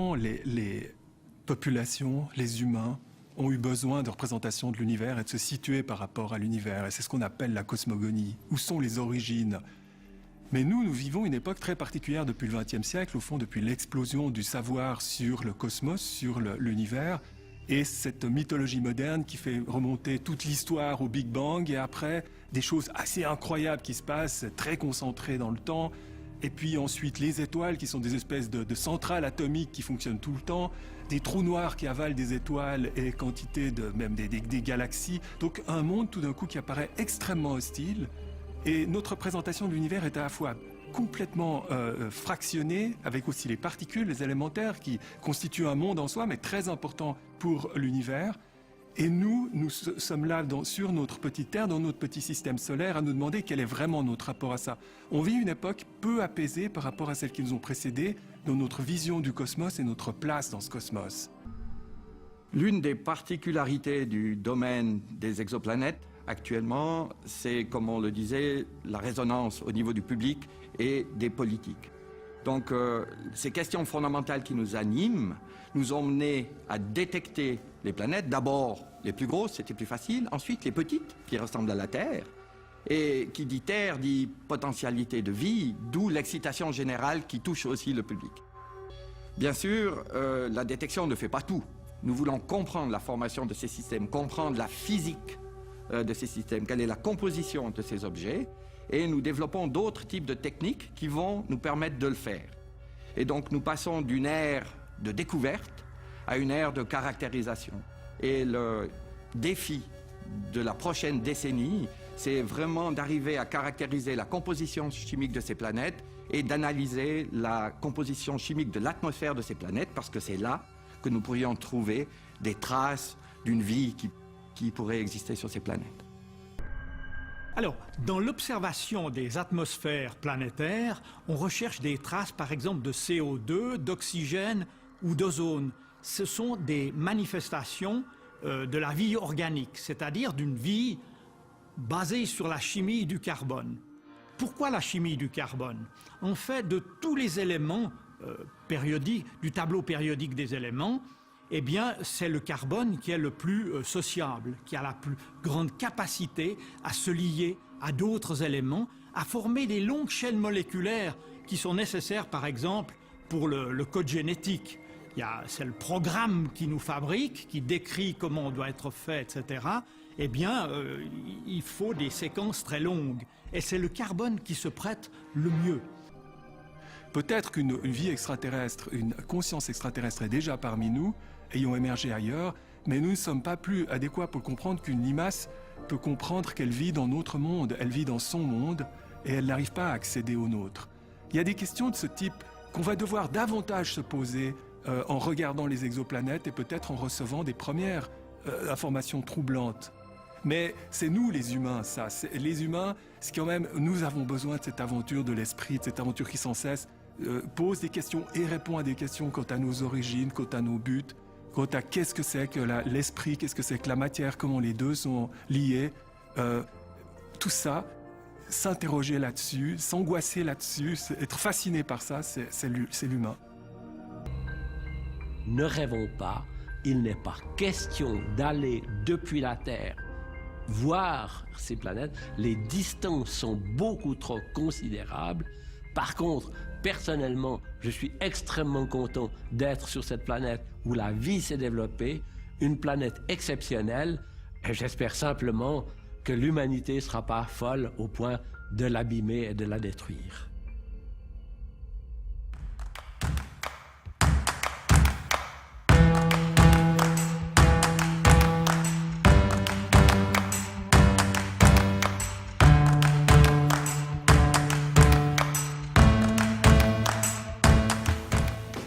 longtemps, les populations, les humains, ont eu besoin de représentation de l'univers et de se situer par rapport à l'univers. Et c'est ce qu'on appelle la cosmogonie. Où sont les origines ? Mais nous vivons une époque très particulière depuis le XXe siècle, au fond, depuis l'explosion du savoir sur le cosmos, sur l'univers, et cette mythologie moderne qui fait remonter toute l'histoire au Big Bang, et après, des choses assez incroyables qui se passent, très concentrées dans le temps, et puis ensuite les étoiles qui sont des espèces de centrales atomiques qui fonctionnent tout le temps, des trous noirs qui avalent des étoiles et quantité même des galaxies. Donc un monde tout d'un coup qui apparaît extrêmement hostile. Et notre présentation de l'univers est à la fois complètement fractionnée, avec aussi les particules, les élémentaires, qui constituent un monde en soi, mais très important pour l'univers. Et nous sommes là sur notre petite Terre, dans notre petit système solaire, à nous demander quel est vraiment notre rapport à ça. On vit une époque peu apaisée par rapport à celles qui nous ont précédées, dans notre vision du cosmos et notre place dans ce cosmos. L'une des particularités du domaine des exoplanètes, actuellement, c'est, comme on le disait, la résonance au niveau du public et des politiques. Donc, ces questions fondamentales qui nous animent nous ont mené à détecter les planètes. D'abord, les plus grosses, c'était plus facile. Ensuite, les petites, qui ressemblent à la Terre. Et qui dit Terre, dit potentialité de vie, d'où l'excitation générale qui touche aussi le public. Bien sûr, la détection ne fait pas tout. Nous voulons comprendre la formation de ces systèmes, comprendre la physique de ces systèmes, quelle est la composition de ces objets, et nous développons d'autres types de techniques qui vont nous permettre de le faire. Et donc nous passons d'une ère de découverte à une ère de caractérisation. Et le défi de la prochaine décennie, c'est vraiment d'arriver à caractériser la composition chimique de ces planètes et d'analyser la composition chimique de l'atmosphère de ces planètes, parce que c'est là que nous pourrions trouver des traces d'une vie qui pourrait exister sur ces planètes. Alors, dans l'observation des atmosphères planétaires, on recherche des traces, par exemple, de CO2, d'oxygène ou d'ozone. Ce sont des manifestations de la vie organique, c'est-à-dire d'une vie basée sur la chimie du carbone. Pourquoi la chimie du carbone? En fait, de tous les éléments périodiques, du tableau périodique des éléments, eh bien, c'est le carbone qui est le plus sociable, qui a la plus grande capacité à se lier à d'autres éléments, à former des longues chaînes moléculaires qui sont nécessaires, par exemple, pour le code génétique. C'est le programme qui nous fabrique, qui décrit comment on doit être fait, etc. Eh bien, il faut des séquences très longues. Et c'est le carbone qui se prête le mieux. Peut-être qu'une vie extraterrestre, une conscience extraterrestre est déjà parmi nous, ayant émergé ailleurs, mais nous ne sommes pas plus adéquats pour comprendre qu'une limace peut comprendre qu'elle vit dans notre monde, elle vit dans son monde, et elle n'arrive pas à accéder au nôtre. Il y a des questions de ce type qu'on va devoir davantage se poser en regardant les exoplanètes et peut-être en recevant des premières informations troublantes. Mais c'est nous les humains, ça. Les humains, c'est quand même, nous avons besoin de cette aventure de l'esprit, de cette aventure qui sans cesse pose des questions et répond à des questions quant à nos origines, quant à nos buts, quant à qu'est-ce que c'est que l'esprit, qu'est-ce que c'est que la matière, comment les deux sont liés. Tout ça, s'interroger là-dessus, s'angoisser là-dessus, être fasciné par ça, c'est l'humain. Ne rêvons pas, il n'est pas question d'aller depuis la Terre voir ces planètes. Les distances sont beaucoup trop considérables. Par contre, personnellement, je suis extrêmement content d'être sur cette planète où la vie s'est développée, une planète exceptionnelle, et j'espère simplement que l'humanité ne sera pas folle au point de l'abîmer et de la détruire.